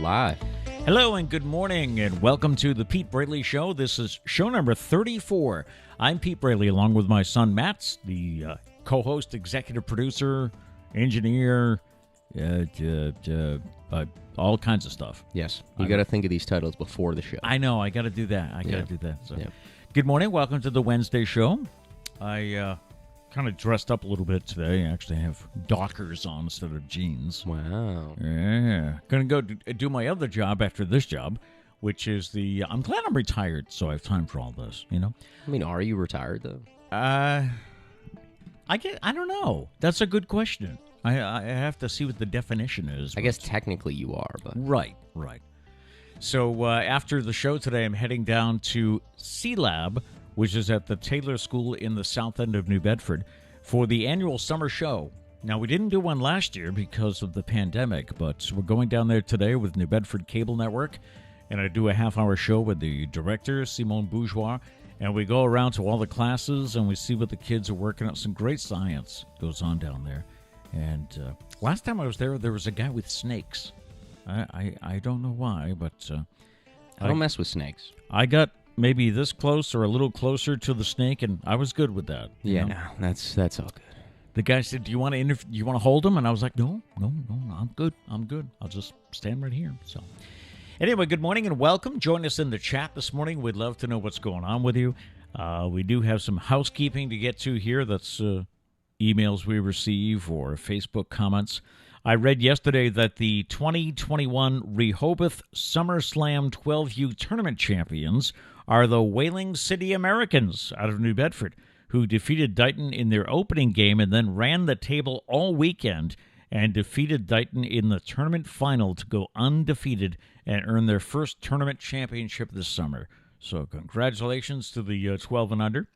live. Hello and good morning and welcome to the Pete Braley Show. This is show number 34. I'm Pete Braley along with my son Matt, the co-host, executive producer, engineer, all kinds of stuff. Yes, you got to think of these titles before the show. I know, I got to do that. I got to do that. So. Yeah. Good morning, welcome to the Wednesday show. I kind of dressed up a little bit today. I actually have Dockers on instead of jeans. Wow. Yeah. Going to go do my other job after this job, which is I'm glad I'm retired, so I have time for all this, you know? I mean, are you retired, though? I don't know. That's a good question. I have to see what the definition is. I guess technically you are, but... Right. So after the show today, I'm heading down to C-Lab, which is at the Taylor School in the south end of New Bedford, for the annual summer show. Now, we didn't do one last year because of the pandemic, but we're going down there today with New Bedford Cable Network, and I do a half-hour show with the director, Simone Bourgeois, and we go around to all the classes, and we see what the kids are working on. Some great science goes on down there. And last time I was there was a guy with snakes. I don't know why, but... I don't mess with snakes. I got maybe this close or a little closer to the snake, and I was good with that. Yeah, no, that's all good. The guy said, "Do you want to hold him?" And I was like, "No, I'm good. I'll just stand right here." So, anyway, good morning and welcome. Join us in the chat this morning. We'd love to know what's going on with you. We do have some housekeeping to get to here. That's emails we receive or Facebook comments. I read yesterday that the 2021 Rehoboth SummerSlam 12U Tournament champions are the Whaling City Americans out of New Bedford, who defeated Dighton in their opening game and then ran the table all weekend and defeated Dighton in the tournament final to go undefeated and earn their first tournament championship this summer. So congratulations to the 12 and under.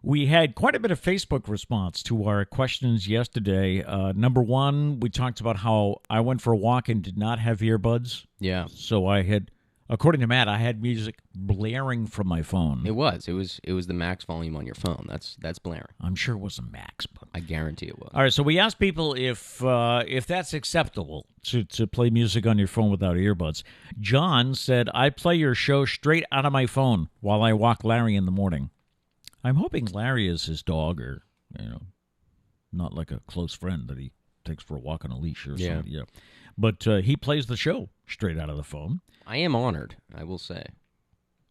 We had quite a bit of Facebook response to our questions yesterday. Number one, we talked about how I went for a walk and did not have earbuds. Yeah. So I had, according to Matt, I had music blaring from my phone. It was the max volume on your phone. That's blaring. I'm sure it wasn't max, but I guarantee it was. All right, so we asked people if that's acceptable to play music on your phone without earbuds. John said, "I play your show straight out of my phone while I walk Larry in the morning." I'm hoping Larry is his dog, or not like a close friend that he takes for a walk on a leash or something. Yeah, but he plays the show straight out of the phone. I am honored, I will say,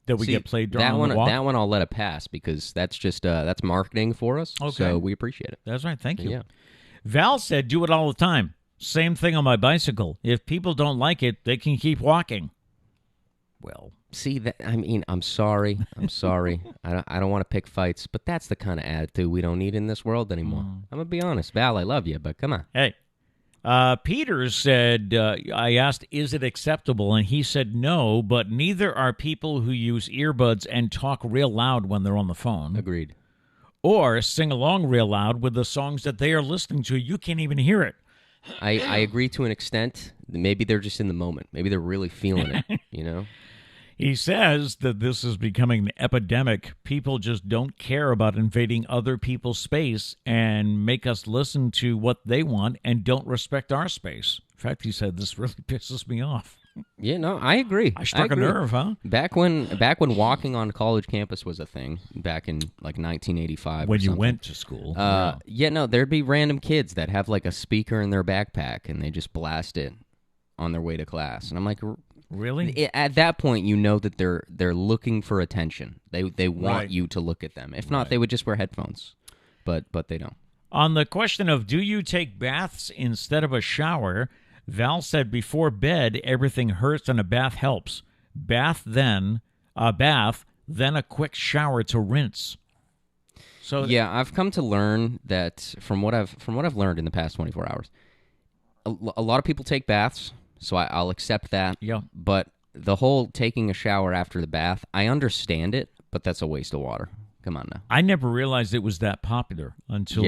that we get played during the walk. That one I'll let it pass because that's just that's marketing for us. Okay. So we appreciate it. That's right. Thank you. Yeah. Val said, "Do it all the time. Same thing on my bicycle. If people don't like it, they can keep walking." Well, see that. I mean, I'm sorry. I don't want to pick fights, but that's the kind of attitude we don't need in this world anymore. I'm gonna be honest, Val. I love you, but come on. Hey, Peter said, I asked, "Is it acceptable?" And he said, "No, but neither are people who use earbuds and talk real loud when they're on the phone. Agreed. Or sing along real loud with the songs that they are listening to. You can't even hear it." I agree to an extent. Maybe they're just in the moment. Maybe they're really feeling it. He says that this is becoming an epidemic. People just don't care about invading other people's space and make us listen to what they want and don't respect our space. In fact, he said, this really pisses me off. Yeah, no, I agree. I struck a nerve, huh? Back when walking on college campus was a thing, back in like 1985 when you went to school. There'd be random kids that have like a speaker in their backpack and they just blast it on their way to class. And I'm like, really? At that point, you know that they're looking for attention. They want you to look at them. If not, they would just wear headphones. But they don't. On the question of, do you take baths instead of a shower, Val said, before bed, everything hurts and a bath helps. Then a quick shower to rinse. So yeah, I've come to learn that from what I've learned in the past 24 hours, a lot of people take baths, so I'll accept that. Yeah. But the whole taking a shower after the bath, I understand it, but that's a waste of water. Come on now. I never realized it was that popular until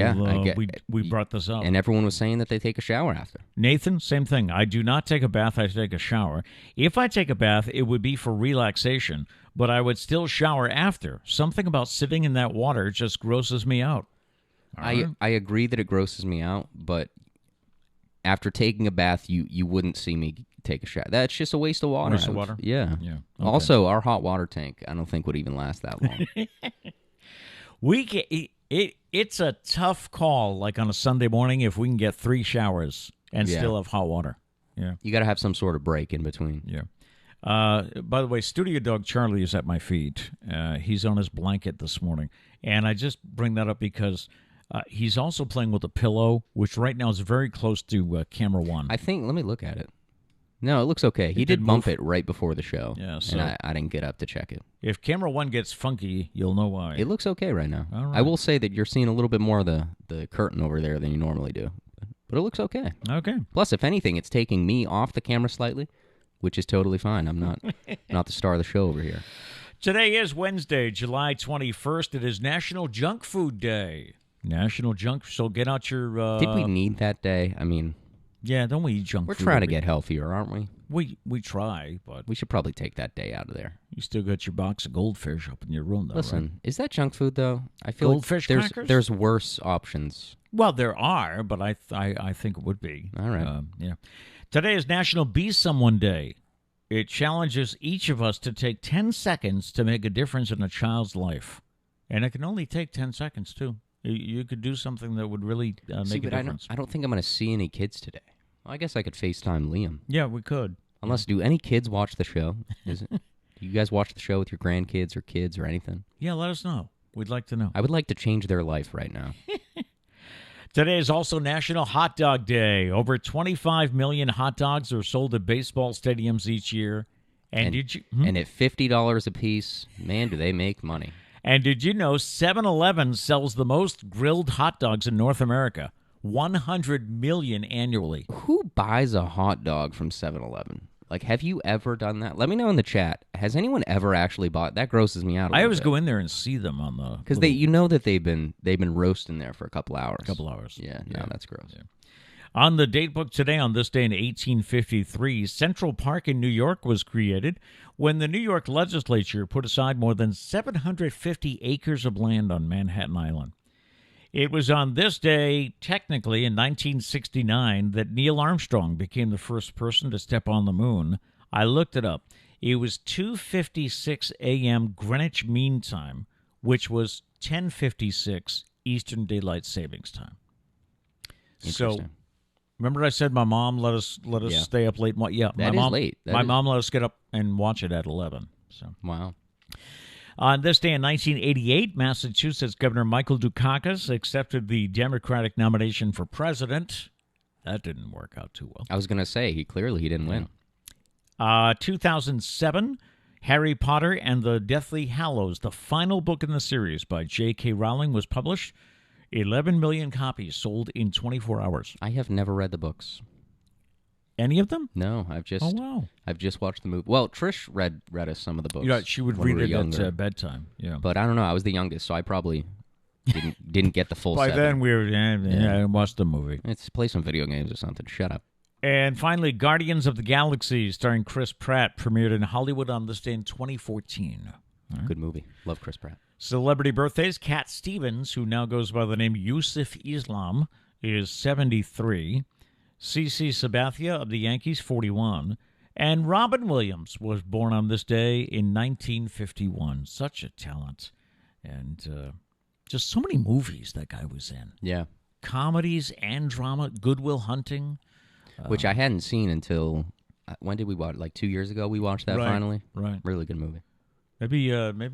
we brought this up. And everyone was saying that they take a shower after. Nathan, same thing. I do not take a bath. I take a shower. If I take a bath, it would be for relaxation, but I would still shower after. Something about sitting in that water just grosses me out. I agree that it grosses me out, but after taking a bath, you wouldn't see me take a shower. That's just a waste of water. Waste of water? Yeah. Yeah. Okay. Also, our hot water tank, I don't think would even last that long. It's a tough call, like on a Sunday morning, if we can get 3 showers and still have hot water. Yeah. You got to have some sort of break in between. Yeah. By the way, studio dog Charlie is at my feet. He's on his blanket this morning. And I just bring that up because he's also playing with a pillow, which right now is very close to camera 1. I think, let me look at it. No, it looks okay. He did bump it right before the show. Yeah, so and I didn't get up to check it. If camera 1 gets funky, you'll know why. It looks okay right now. All right. I will say that you're seeing a little bit more of the curtain over there than you normally do. But it looks okay. Okay. Plus, if anything, it's taking me off the camera slightly, which is totally fine. I'm not the star of the show over here. Today is Wednesday, July 21st. It is National Junk Food Day. National Junk, so get out your... Did we need that day? I mean... Yeah, don't we eat junk We're food? trying to get healthier, aren't we? We try, but... We should probably take that day out of there. You still got your box of goldfish up in your room, though, Listen, right? is that junk food, though? I feel Goldfish like crackers? there's worse options. Well, there are, but I think it would be. All right. Yeah. Today is National Be Someone Day. It challenges each of us to take 10 seconds to make a difference in a child's life. And it can only take 10 seconds, too. You could do something that would really make a difference. I don't think I'm going to see any kids today. Well, I guess I could FaceTime Liam. Yeah, we could. Unless, do any kids watch the show? Do you guys watch the show with your grandkids or kids or anything? Yeah, let us know. We'd like to know. I would like to change their life right now. Today is also National Hot Dog Day. Over 25 million hot dogs are sold at baseball stadiums each year. And did you? And at $50 a piece, man, do they make money. And did you know 7-Eleven sells the most grilled hot dogs in North America? 100 million annually. Who buys a hot dog from 7-Eleven? Like, have you ever done that? Let me know in the chat. Has anyone ever actually bought? That grosses me out. I always go in there and see them on the because you know that they've been roasting there for a couple hours. Yeah, no, that's gross. Yeah. On the date book today, on this day in 1853, Central Park in New York was created when the New York legislature put aside more than 750 acres of land on Manhattan Island. It was on this day, technically in 1969, that Neil Armstrong became the first person to step on the moon. I looked it up. It was 2:56 a.m. Greenwich Mean Time, which was 10:56 Eastern Daylight Savings Time. So, remember I said my mom let us stay up late? Yeah, that is late. My mom let us get up and watch it at 11. So wow. On this day in 1988, Massachusetts Governor Michael Dukakis accepted the Democratic nomination for president. That didn't work out too well. I was going to say, he didn't win. 2007, Harry Potter and the Deathly Hallows, the final book in the series by J.K. Rowling, was published. 11 million copies sold in 24 hours. I have never read the books. Any of them? No, I've just watched the movie. Well, Trish read us some of the books. Yeah, she would read it at bedtime. Yeah, but I don't know. I was the youngest, so I probably didn't get the full. By 7. then we were watched the movie. Let's play some video games or something. Shut up. And finally, Guardians of the Galaxy, starring Chris Pratt, premiered in Hollywood on this day in 2014. Right. Good movie. Love Chris Pratt. Celebrity birthdays: Cat Stevens, who now goes by the name Yusuf Islam, is 73. CeCe Sabathia of the Yankees, 41. And Robin Williams was born on this day in 1951. Such a talent. And just so many movies that guy was in. Yeah. Comedies and drama. Good Will Hunting. Which I hadn't seen until, when did we watch? Like 2 years ago we watched that finally? Right. Really good movie. Maybe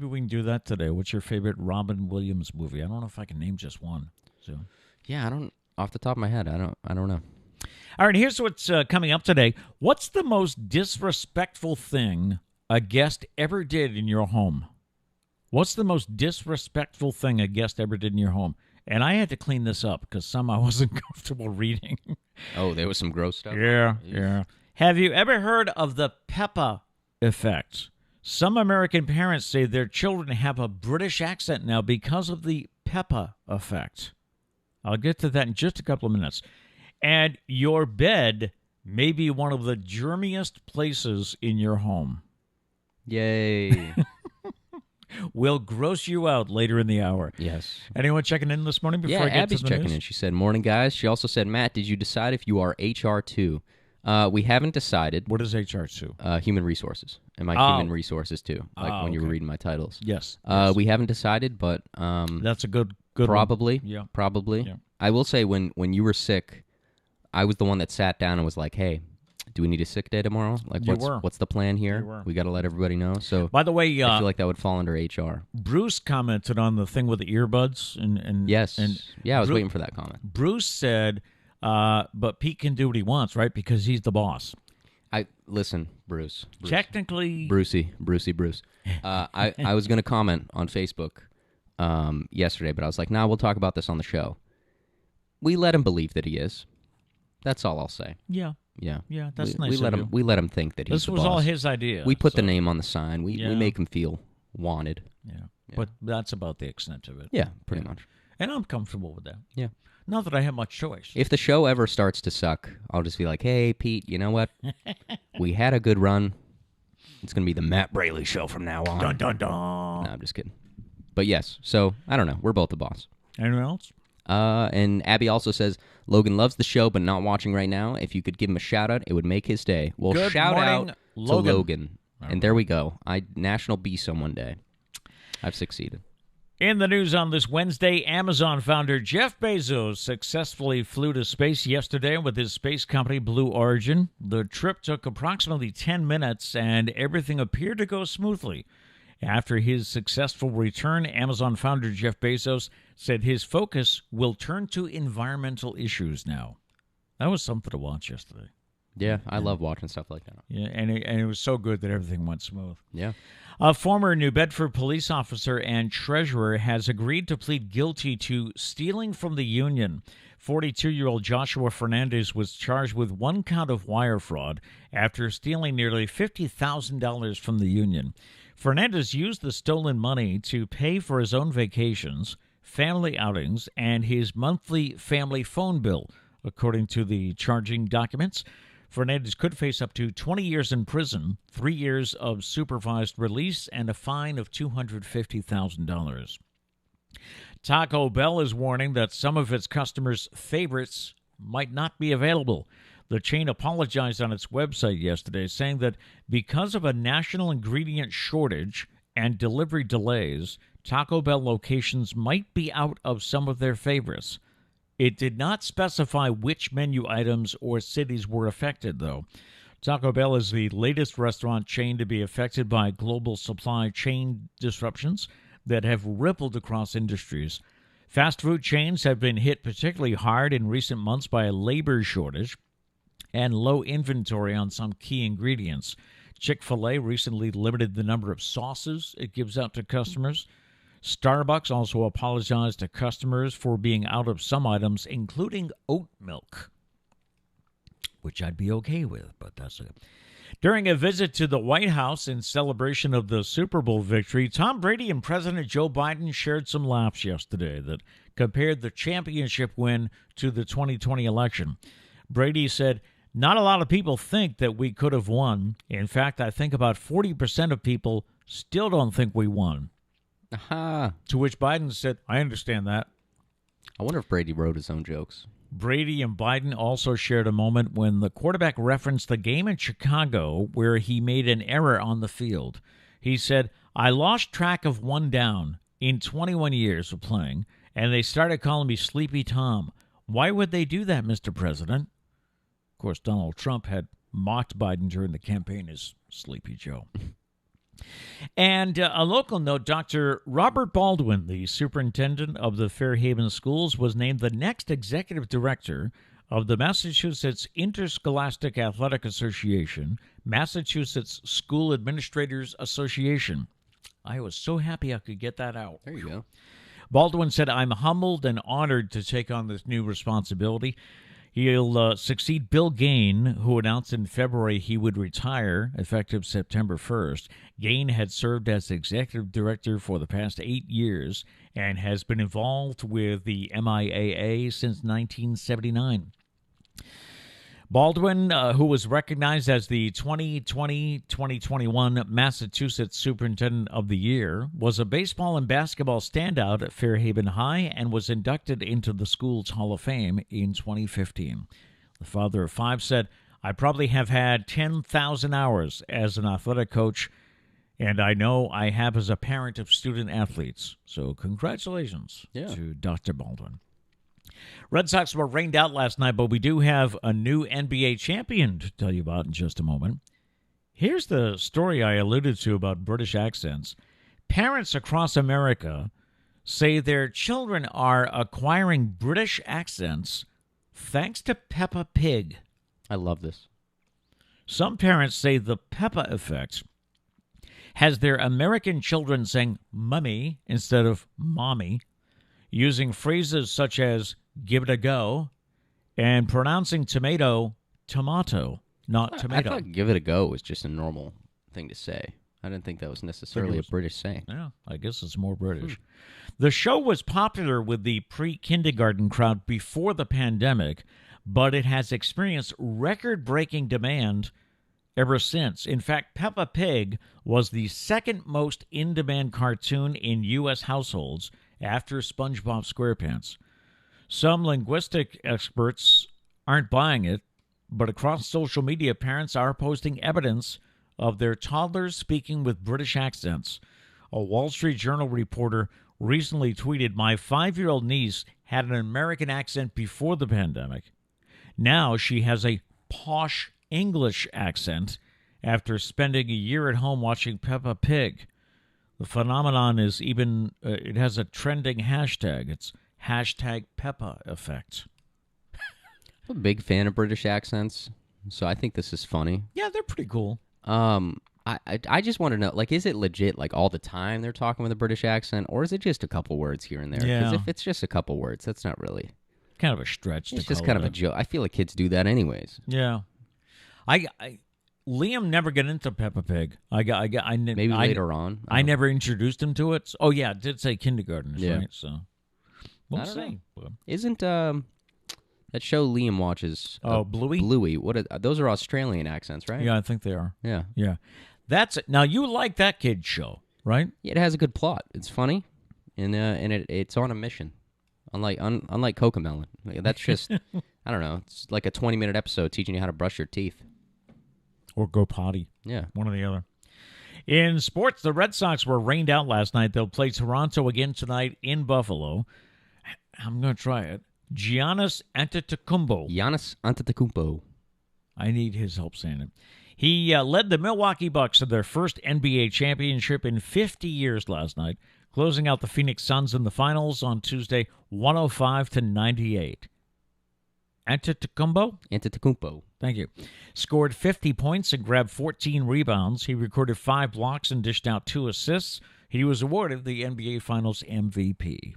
we can do that today. What's your favorite Robin Williams movie? I don't know if I can name just one. So yeah, I don't, off the top of my head, I don't know. All right, here's what's coming up today. What's the most disrespectful thing a guest ever did in your home? What's the most disrespectful thing a guest ever did in your home? And I had to clean this up because some I wasn't comfortable reading. Oh, there was some gross stuff? Yeah. Have you ever heard of the Peppa effect? Some American parents say their children have a British accent now because of the Peppa effect. I'll get to that in just a couple of minutes. And your bed may be one of the germiest places in your home. Yay. will gross you out later in the hour. Yes. Anyone checking in this morning before I get Abby's to the checking news? in. She said, "Morning, guys." She also said, "Matt, did you decide if you are HR2?" We haven't decided. What is HR2? Human resources. Am I human resources too? Like when you were reading my titles. Yes. We haven't decided, but That's a good probably. one. Yeah. Probably. Yeah. I will say when you were sick, I was the one that sat down and was like, "Hey, do we need a sick day tomorrow? Like, what's the plan here? You were. We got to let everybody know." So, by the way, I feel like that would fall under HR. Bruce commented on the thing with the earbuds, and Yes, and I was waiting for that comment. Bruce said, "But Pete can do what he wants, right? Because he's the boss." Listen, Bruce. Technically, Bruce. I was going to comment on Facebook yesterday, but I was like, "Nah, we'll talk about this on the show." We let him believe that he is. That's all I'll say. Yeah. Yeah, that's nice. We let him think that he's this was the boss. all his idea. We put the name on the sign. We make him feel wanted. Yeah, but that's about the extent of it. Yeah, pretty much. And I'm comfortable with that. Yeah. Not that I have much choice. If the show ever starts to suck, I'll just be like, "Hey, Pete, you know what? We had a good run. It's going to be the Matt Braley Show from now on." Dun, dun, dun. No, I'm just kidding. But yes, so I don't know. We're both the boss. Anyone else? And Abby also says, "Logan loves the show, but not watching right now. If you could give him a shout-out, it would make his day." Well, Good shout-out to Logan. All and there we go. National Be-Some one day. I've succeeded. In the news on this Wednesday, Amazon founder Jeff Bezos successfully flew to space yesterday with his space company Blue Origin. The trip took approximately 10 minutes, and everything appeared to go smoothly. After his successful return, Amazon founder Jeff Bezos said his focus will turn to environmental issues now. That was something to watch yesterday. Yeah, I love watching stuff like that. Yeah, and it was so good that everything went smooth. Yeah. A former New Bedford police officer and treasurer has agreed to plead guilty to stealing from the union. 42-year-old Joshua Fernandez was charged with one count of wire fraud after stealing nearly $50,000 from the union. Fernandez used the stolen money to pay for his own vacations, family outings, and his monthly family phone bill, according to the charging documents. Fernandez could face up to 20 years in prison, 3 years of supervised release, and a fine of $250,000. Taco Bell is warning that some of its customers' favorites might not be available. The chain apologized on its website yesterday, saying that because of a national ingredient shortage and delivery delays, Taco Bell locations might be out of some of their favorites. It did not specify which menu items or cities were affected, though. Taco Bell is the latest restaurant chain to be affected by global supply chain disruptions that have rippled across industries. Fast food chains have been hit particularly hard in recent months by a labor shortage and low inventory on some key ingredients. Chick-fil-A recently limited the number of sauces it gives out to customers. Starbucks also apologized to customers for being out of some items, including oat milk, which I'd be okay with, but that's it. During a visit to the White House in celebration of the Super Bowl victory, Tom Brady and President Joe Biden shared some laughs yesterday that compared the championship win to the 2020 election. Brady said, "Not a lot of people think that we could have won. In fact, I think about 40% of people still don't think we won." Aha. To which Biden said, "I understand that." I wonder if Brady wrote his own jokes. Brady and Biden also shared a moment when the quarterback referenced the game in Chicago where he made an error on the field. He said, "I lost track of one down in 21 years of playing, and they started calling me Sleepy Tom. Why would they do that, Mr. President?" Of course, Donald Trump had mocked Biden during the campaign as Sleepy Joe. And a local note, Dr. Robert Baldwin, the superintendent of the Fairhaven Schools, was named the next executive director of the Massachusetts Interscholastic Athletic Association, Massachusetts School Administrators Association. I was so happy I could get that out. There you go. Baldwin said, "I'm humbled and honored to take on this new responsibility." He'll succeed Bill Gain, who announced in February he would retire effective September 1st. Gain had served as executive director for the past 8 years and has been involved with the MIAA since 1979. Baldwin, who was recognized as the 2020-2021 Massachusetts Superintendent of the Year, was a baseball and basketball standout at Fairhaven High and was inducted into the school's Hall of Fame in 2015. The father of 5 said, "I probably have had 10,000 hours as an athletic coach, and I know I have as a parent of student athletes." So congratulations to Dr. Baldwin. Red Sox were rained out last night, but we do have a new NBA champion to tell you about in just a moment. Here's the story I alluded to about British accents. Parents across America say their children are acquiring British accents thanks to Peppa Pig. I love this. Some parents say the Peppa effect has their American children saying mummy instead of mommy, using phrases such as give it a go, and pronouncing tomato, tomato, not tomato. I thought give it a go was just a normal thing to say. I didn't think that was necessarily a British saying. Yeah, I guess it's more British. The show was popular with the pre-kindergarten crowd before the pandemic, but it has experienced record-breaking demand ever since. In fact, Peppa Pig was the second most in-demand cartoon in U.S. households after SpongeBob SquarePants. Some linguistic experts aren't buying it, but across social media, parents are posting evidence of their toddlers speaking with British accents. A Wall Street Journal reporter recently tweeted, "My 5-year-old niece had an American accent before the pandemic. Now she has a posh English accent after spending a year at home watching Peppa Pig." The phenomenon is even, it has a trending hashtag. It's hashtag Peppa effect. I'm a big fan of British accents, so I think this is funny. Yeah, they're pretty cool. I just want to know, like, is it legit, like, all the time they're talking with a British accent, or is it just a couple words here and there? Because if it's just a couple words, that's not really... Kind of a stretch. It's just kind of a joke. I feel like kids do that anyways. Yeah. Liam never got into Peppa Pig. Maybe later on. I never introduced him to it. Oh, yeah, it did say kindergartners, right? So we'll see. Isn't that show Liam watches? Bluey? Bluey. Those are Australian accents, right? Yeah, I think they are. Yeah. Yeah. That's it. Now, you like that kid's show, right? Yeah, it has a good plot. It's funny, and it's on a mission. Unlike Cocomelon. That's just, I don't know, it's like a 20-minute episode teaching you how to brush your teeth. Or go potty. Yeah. One or the other. In sports, the Red Sox were rained out last night. They'll play Toronto again tonight in Buffalo. I'm going to try it. Giannis Antetokounmpo. I need his help saying it. He led the Milwaukee Bucks to their first NBA championship in 50 years last night, closing out the Phoenix Suns in the finals on Tuesday, 105-98. Antetokounmpo. Thank you. Scored 50 points and grabbed 14 rebounds. He recorded 5 blocks and dished out 2 assists. He was awarded the NBA Finals MVP.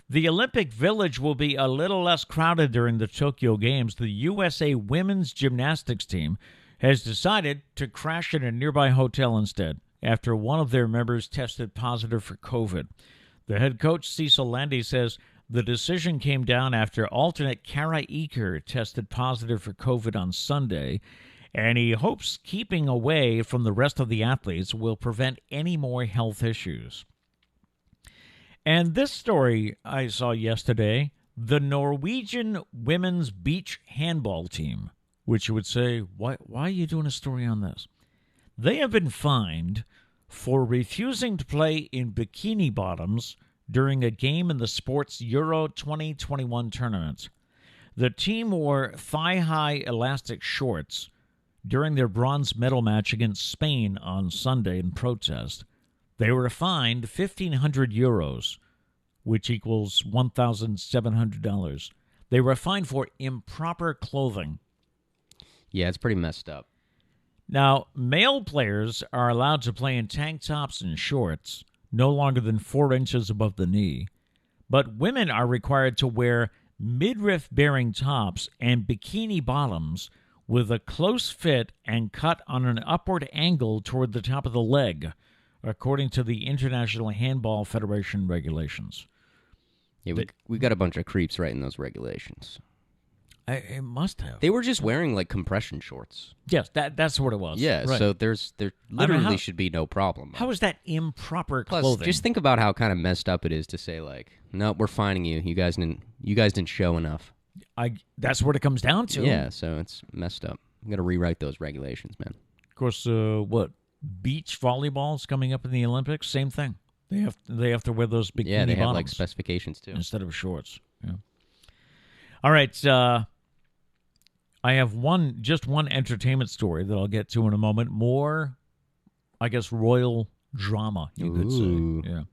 The Olympic Village will be a little less crowded during the Tokyo Games. The USA women's gymnastics team has decided to crash in a nearby hotel instead after one of their members tested positive for COVID. The head coach, Cecil Landy, says the decision came down after alternate Kara Eker tested positive for COVID on Sunday, and he hopes keeping away from the rest of the athletes will prevent any more health issues. And this story I saw yesterday, the Norwegian women's beach handball team, which you would say, why are you doing a story on this? They have been fined for refusing to play in bikini bottoms during a game in the sport's Euro 2021 tournament. The team wore thigh-high elastic shorts during their bronze medal match against Spain on Sunday in protest. They were fined 1,500 euros, which equals $1,700. They were fined for improper clothing. Yeah, it's pretty messed up. Now, male players are allowed to play in tank tops and shorts, no longer than 4 inches above the knee. But women are required to wear midriff-bearing tops and bikini bottoms with a close fit and cut on an upward angle toward the top of the leg, according to the International Handball Federation regulations. Yeah, we got a bunch of creeps writing those regulations. It must have. They were just wearing like compression shorts. Yes, that's what it was. Yeah, right. so there literally should be no problem. How is that improper Plus, clothing? just think about how kind of messed up it is to say like, no, we're fining you. You guys didn't show enough. That's what it comes down to. Yeah, so it's messed up. I'm gonna rewrite those regulations, man. Of course, beach volleyball is coming up in the Olympics. Same thing. They have to wear those bikini Yeah, they have like bottoms specifications too. instead of shorts. Yeah. All right. I have just one entertainment story that I'll get to in a moment. More, I guess, royal drama, you could say. Yeah.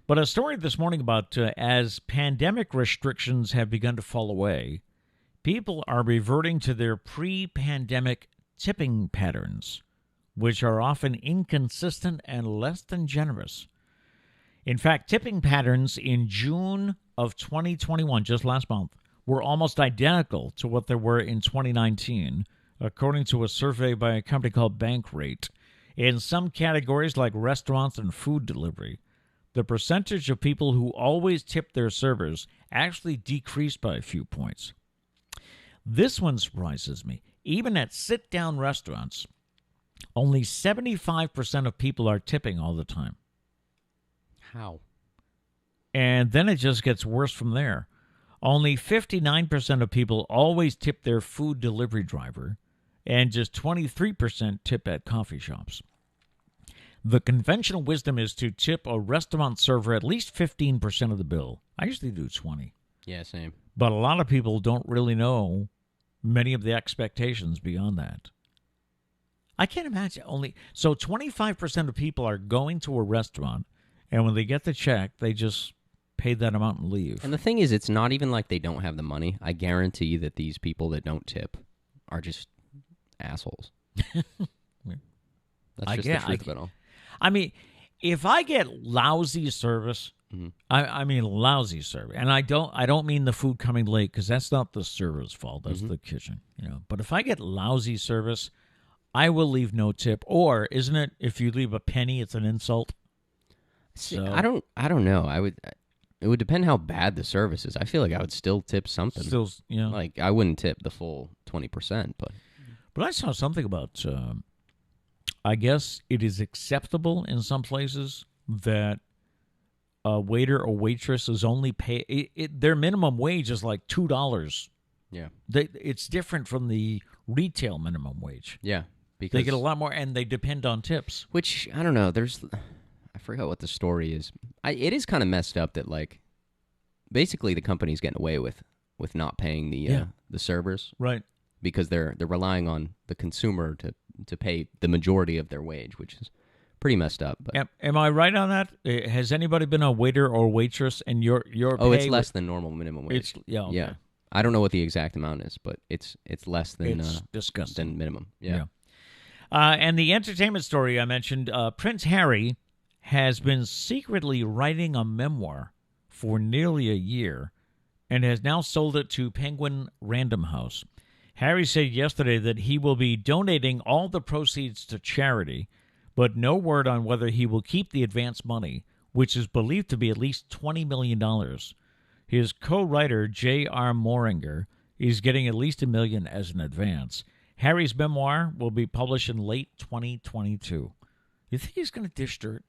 But a story this morning about as pandemic restrictions have begun to fall away, people are reverting to their pre-pandemic tipping patterns, which are often inconsistent and less than generous. In fact, tipping patterns in June of 2021, just last month, were almost identical to what they were in 2019, according to a survey by a company called Bankrate. In some categories like restaurants and food delivery, the percentage of people who always tip their servers actually decreased by a few points. This one surprises me. Even at sit-down restaurants, only 75% of people are tipping all the time. How? And then it just gets worse from there. Only 59% of people always tip their food delivery driver, and just 23% tip at coffee shops. The conventional wisdom is to tip a restaurant server at least 15% of the bill. I usually do 20%. Yeah, same. But a lot of people don't really know many of the expectations beyond that. I can't imagine so 25% of people are going to a restaurant, and when they get the check, they just pay that amount and leave. And the thing is, it's not even like they don't have the money. I guarantee that these people that don't tip are just assholes. That's just the truth of it all. I mean, if I get lousy service, I mean lousy service, and I don't mean the food coming late, because that's not the server's fault. That's the kitchen, But if I get lousy service, I will leave no tip. Or isn't it if you leave a penny, it's an insult? So, I don't know. It would depend how bad the service is. I feel like I would still tip something. Still, like I wouldn't tip the full 20%, but I saw something about. I guess it is acceptable in some places that a waiter or waitress is only pay their minimum wage is like $2. Yeah, it's different from the retail minimum wage. Yeah, because they get a lot more, and they depend on tips. Which I don't know. I forgot what the story is. It is kind of messed up that like basically the company's getting away with not paying the servers, right? Because they're relying on the consumer to pay the majority of their wage, which is pretty messed up. But am I right on that? Has anybody been a waiter or waitress and your pay? It's less than normal minimum wage. Okay. Yeah. I don't know what the exact amount is, but it's less than disgusting than minimum. Yeah. And the entertainment story I mentioned, Prince Harry has been secretly writing a memoir for nearly a year and has now sold it to Penguin Random House. Harry said yesterday that he will be donating all the proceeds to charity, but no word on whether he will keep the advance money, which is believed to be at least $20 million. His co-writer, J.R. Moringer, is getting at least $1 million as an advance. Harry's memoir will be published in late 2022. You think he's going to dish dirt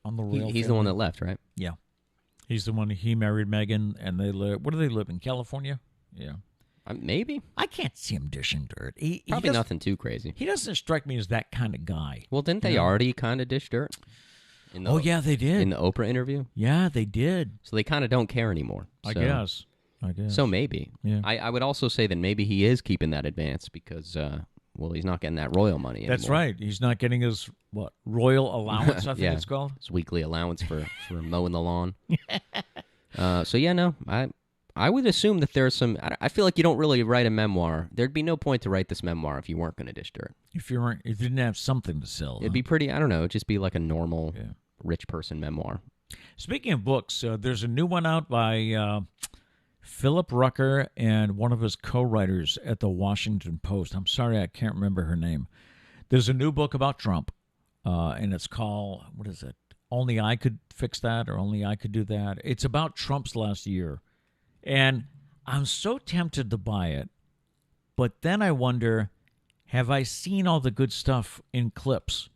on the royal He's family? the one that left, right? Yeah. He's the one. He married Meghan, and they live. Where do they live? In California? Yeah. Maybe. I can't see him dishing dirt. Probably nothing too crazy. He doesn't strike me as that kind of guy. Well, didn't they already kind of dish dirt? Yeah, they did. In the Oprah interview? Yeah, they did. So they kind of don't care anymore. I guess. So maybe. Yeah. I would also say that maybe he is keeping that advance because, he's not getting that royal money anymore. That's right. He's not getting his, royal allowance, I think it's called? His weekly allowance for mowing the lawn. I would assume that there's some... I feel like you don't really write a memoir. There'd be no point to write this memoir if you weren't going to dish dirt. If you didn't have something to sell. It'd be pretty... I don't know. It'd just be like a normal rich person memoir. Speaking of books, there's a new one out by Philip Rucker and one of his co-writers at the Washington Post. I'm sorry, I can't remember her name. There's a new book about Trump, and it's called... What is it? Only I Could Fix That, or Only I Could Do That. It's about Trump's last year. And I'm so tempted to buy it But then I wonder, have I seen all the good stuff in clips,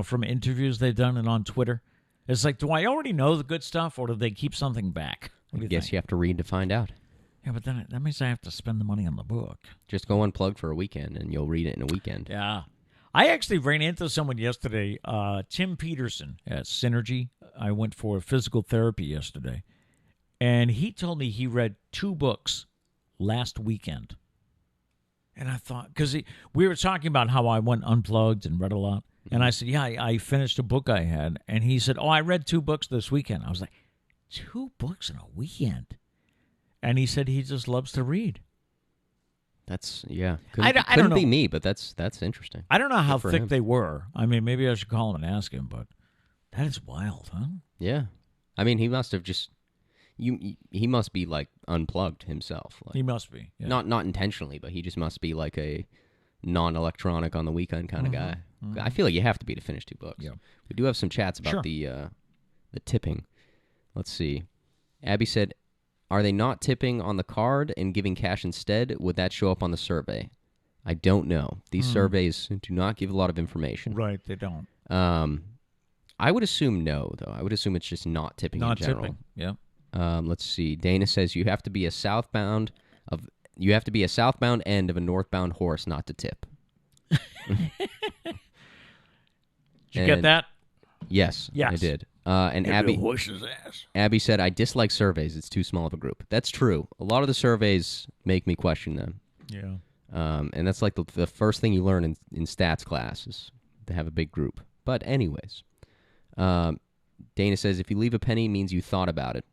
from interviews they've done and on Twitter? It's like, do I already know the good stuff, or do they keep something back? I guess you have to read to find out. Yeah, but then that means I have to spend the money on the book. Just go unplugged for a weekend, and you'll read it in a weekend. Yeah. I actually ran into someone yesterday, Tim Peterson at Synergy. I went for physical therapy yesterday, and he told me he read 2 books last weekend. And I thought, because we were talking about how I went unplugged and read a lot. And I said, yeah, I finished a book I had. And he said, I read 2 books this weekend. I was like, 2 books in a weekend? And he said he just loves to read. That's, yeah. I don't Couldn't know. be me, but that's interesting. I don't know how for thick him. they were. I mean, maybe I should call him and ask him, but that is wild, huh? Yeah. I mean, he must have just... He must be, like, unplugged himself. Like, He must be. Yeah. not intentionally, but he just must be, like, a non-electronic on the weekend kind of guy. I feel like you have to be to finish 2 books. Yeah. We do have some chats about Sure. the tipping. Let's see. Abby said, are they not tipping on the card and giving cash instead? Would that show up on the survey? I don't know. These surveys do not give a lot of information. Right, they don't. I would assume no, though. I would assume it's just not tipping Not in general. tipping. Yeah. Let's see. Dana says you have to be a southbound end of a northbound horse not to tip. Did you get that? Yes, Yes. I did. And Abby, horse's ass. Abby said, I dislike surveys. It's too small of a group. That's true. A lot of the surveys make me question them. Yeah. And that's like the first thing you learn in stats class is to have a big group. But anyways, Dana says, if you leave a penny, it means you thought about it.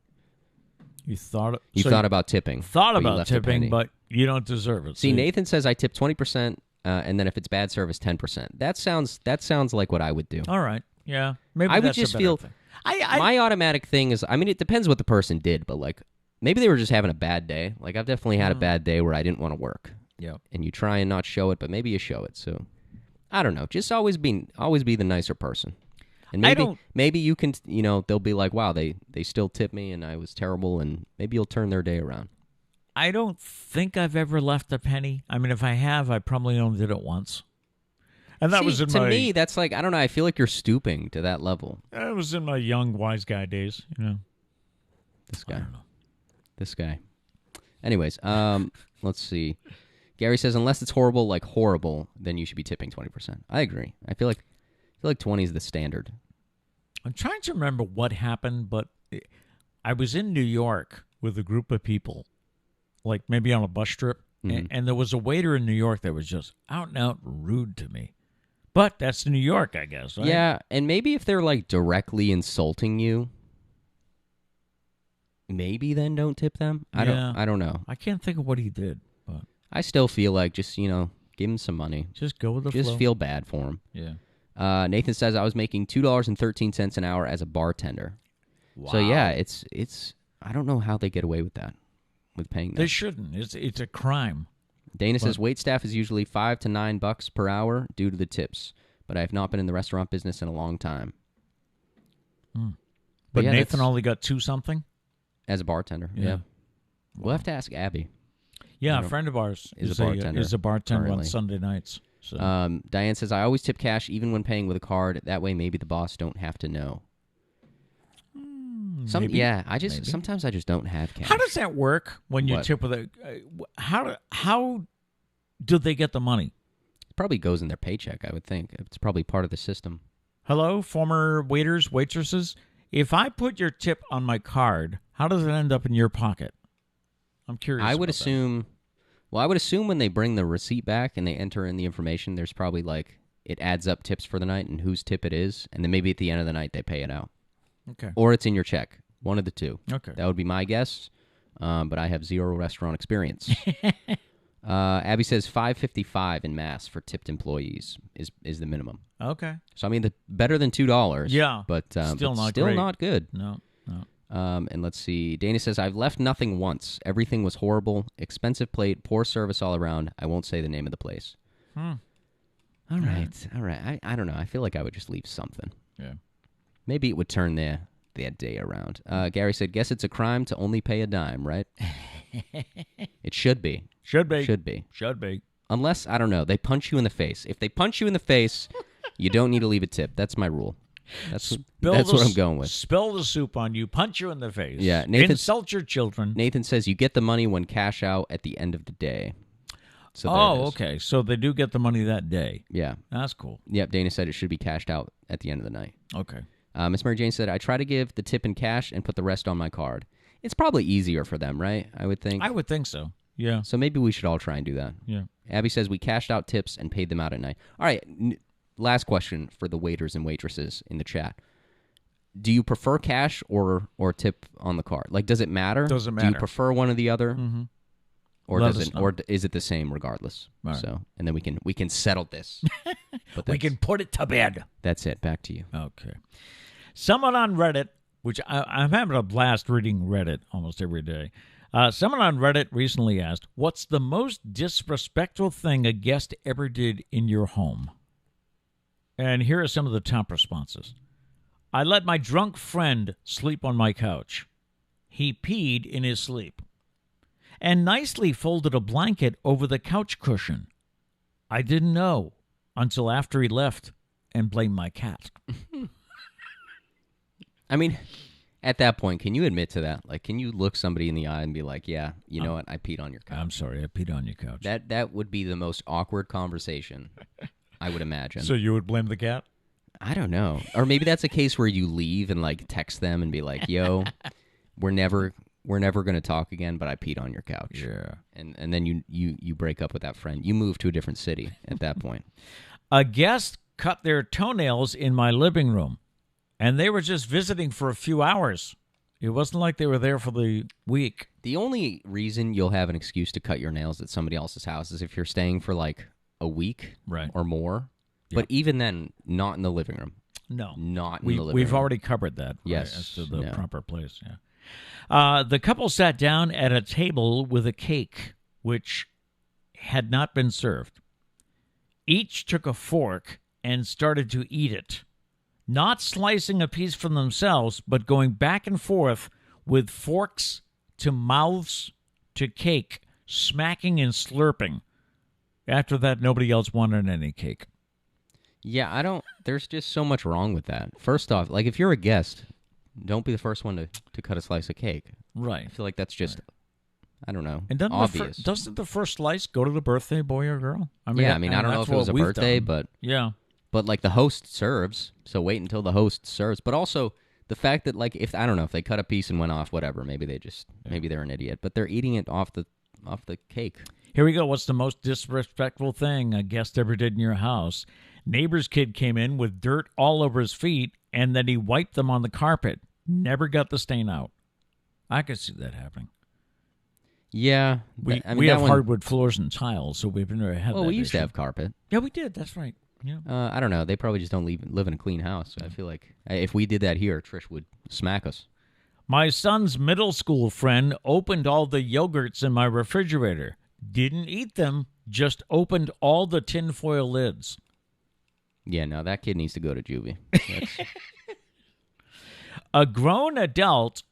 You thought About tipping. Thought but you about left a penny. tipping, but you don't deserve it. See, Nathan says I tip 20%, and then if it's bad service, 10%. That sounds like what I would do. All right. Yeah. Maybe I would that's a just better feel thing. my automatic thing is, I mean, it depends what the person did, but like maybe they were just having a bad day. Like I've definitely had a bad day where I didn't want to work. Yeah. And you try and not show it, but maybe you show it. So I don't know. Just always be the nicer person. And maybe you can, they'll be like, wow, they still tip me and I was terrible, and maybe you'll turn their day around. I don't think I've ever left a penny. I mean, if I have, I probably only did it once. And that was in to me, that's like, I don't know, I feel like you're stooping to that level. That was in my young wise guy days, This I guy. don't know. This guy. Anyways, let's see. Gary says, unless it's horrible, then you should be tipping 20%. I agree. I feel like 20 is the standard. I'm trying to remember what happened, but I was in New York with a group of people, like maybe on a bus trip, and there was a waiter in New York that was just out and out rude to me. But that's New York, I guess, right? Yeah, and maybe if they're like directly insulting you, maybe then don't tip them. I don't know. I can't think of what he did, but I still feel like just, give him some money. just go with the flow. Just feel bad for him. Yeah. Nathan says I was making $2.13 an hour as a bartender. Wow. So yeah, it's I don't know how they get away with that, with paying that. They shouldn't. It's a crime. Dana says wait staff is usually $5 to $9 per hour due to the tips, but I have not been in the restaurant business in a long time. But yeah, Nathan that's- only got 2 something? As a bartender, yeah. We'll have to ask Abby. Yeah, a friend of ours is a bartender Is a bartender on currently. Sunday nights. So. Diane says I always tip cash even when paying with a card. That way, maybe the boss don't have to know. Maybe. Sometimes I just don't have cash. How does that work when you What? tip with a? How do they get the money? It probably goes in their paycheck. I would think it's probably part of the system. Hello, former waiters, waitresses. If I put your tip on my card, how does it end up in your pocket? I'm curious. I would about that. assume. Well, I would assume when they bring the receipt back and they enter in the information, there's probably like it adds up tips for the night and whose tip it is, and then maybe at the end of the night they pay it out. Okay. Or it's in your check. One of the two. Okay. That would be my guess, but I have 0 restaurant experience. Abby says $5.55 in mass for tipped employees is the minimum. Okay. So I mean, better than $2. Yeah, but still not still great. not good. No. And let's see. Dana says I've left nothing once. Everything was horrible, expensive plate, poor service all around. I won't say the name of the place. All right. I don't know. I feel like I would just leave something. Yeah. Maybe it would turn their day around. Gary said, guess it's a crime to only pay a dime, right? It should be. Should be. Should be. Should be. Unless, I don't know, they punch you in the face. If they punch you in the face, you don't need to leave a tip. That's my rule. That's what I'm going with. Spill the soup on you, punch you in the face. Yeah, insult your children. Nathan says you get the money when cash out at the end of the day. So okay. So they do get the money that day. Yeah. That's cool. Yep, Dana said it should be cashed out at the end of the night. Okay. Miss Mary Jane said, I try to give the tip in cash and put the rest on my card. It's probably easier for them, right? I would think. I would think so. Yeah. So maybe we should all try and do that. Yeah. Abby says we cashed out tips and paid them out at night. All right, last question for the waiters and waitresses in the chat. Do you prefer cash or tip on the card? Like, does it matter? Doesn't matter. Do you prefer one or the other? Mm-hmm. Or is it the same regardless? Right. So, and then we can settle this. But we can put it to bed. That's it. Back to you. Okay. Someone on Reddit, which I'm having a blast reading Reddit almost every day. Someone on Reddit recently asked, what's the most disrespectful thing a guest ever did in your home? And here are some of the top responses. I let my drunk friend sleep on my couch. He peed in his sleep. And nicely folded a blanket over the couch cushion. I didn't know until after he left and blamed my cat. I mean, at that point, can you admit to that? Like, can you look somebody in the eye and be like, yeah, you know what? I peed on your couch. I'm sorry, I peed on your couch. That would be the most awkward conversation, I would imagine. So you would blame the cat? I don't know. Or maybe that's a case where you leave and, like, text them and be like, yo, we're never going to talk again, but I peed on your couch. Yeah. And then you break up with that friend. You move to a different city at that point. A guest cut their toenails in my living room, and they were just visiting for a few hours. It wasn't like they were there for the week. The only reason you'll have an excuse to cut your nails at somebody else's house is if you're staying for like a week or more. But even then, not in the living room. No. Not in the living room. We've already covered that. Yes. Right, as to the proper place, yeah. The couple sat down at a table with a cake, which had not been served. Each took a fork and started to eat it, not slicing a piece for themselves, but going back and forth with forks to mouths to cake, smacking and slurping. After that, nobody else wanted any cake. Yeah, there's just so much wrong with that. First off, like, if you're a guest, don't be the first one to cut a slice of cake. Right. I feel like that's just, I don't know, and obvious. Doesn't the first slice go to the birthday boy or girl? I mean, I don't know if it was a birthday, but like the host serves, so wait until the host serves. But also the fact that, like, if they cut a piece and went off, whatever, maybe they're an idiot, but they're eating it off the cake. Here we go. What's the most disrespectful thing a guest ever did in your house? Neighbor's kid came in with dirt all over his feet, and then he wiped them on the carpet. Never got the stain out. I could see that happening. Yeah. We have hardwood floors and tiles, so we've never had that. Well, we used to have carpet. Yeah, we did. That's right. Yeah. I don't know. They probably just don't live in a clean house. So I feel like if we did that here, Trish would smack us. My son's middle school friend opened all the yogurts in my refrigerator. Didn't eat them, just opened all the tinfoil lids. Yeah, no, that kid needs to go to juvie. A grown adult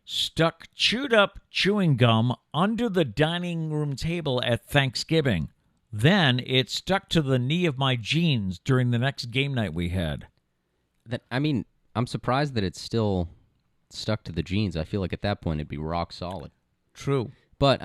stuck chewed-up chewing gum under the dining room table at Thanksgiving. Then it stuck to the knee of my jeans during the next game night we had. I'm surprised that it's still stuck to the jeans. I feel like at that point it'd be rock solid. True. But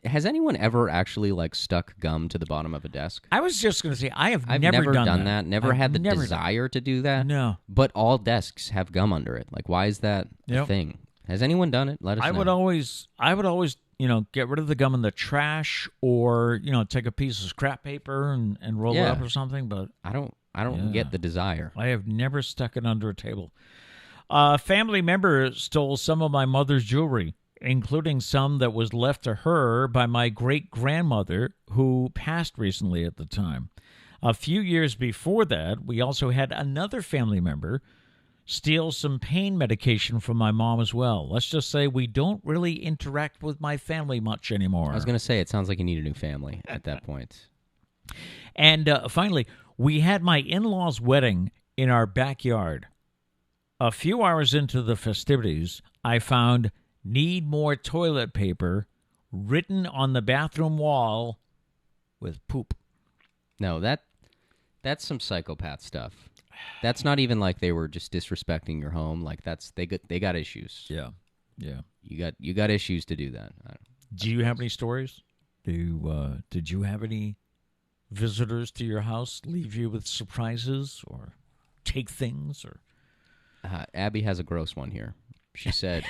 has anyone ever actually, like, stuck gum to the bottom of a desk? I was just going to say, I've never done that. Never had the desire to do that. No. But all desks have gum under it. Like, why is that a thing? Has anyone done it? Let us know. I would always, get rid of the gum in the trash, or, take a piece of scrap paper and roll it up or something. But I don't get the desire. I have never stuck it under a table. A family member stole some of my mother's jewelry, including some that was left to her by my great-grandmother, who passed recently at the time. A few years before that, we also had another family member steal some pain medication from my mom as well. Let's just say we don't really interact with my family much anymore. I was going to say, it sounds like you need a new family at that point. And finally, we had my in-laws' wedding in our backyard. A few hours into the festivities, I found "Need more toilet paper" written on the bathroom wall with poop. No, that's some psychopath stuff. That's not even like they were just disrespecting your home. Like they got issues. Yeah. You got issues to do that. Do you have any stories? Did you have any visitors to your house leave you with surprises or take things? Or Abby has a gross one here. She said,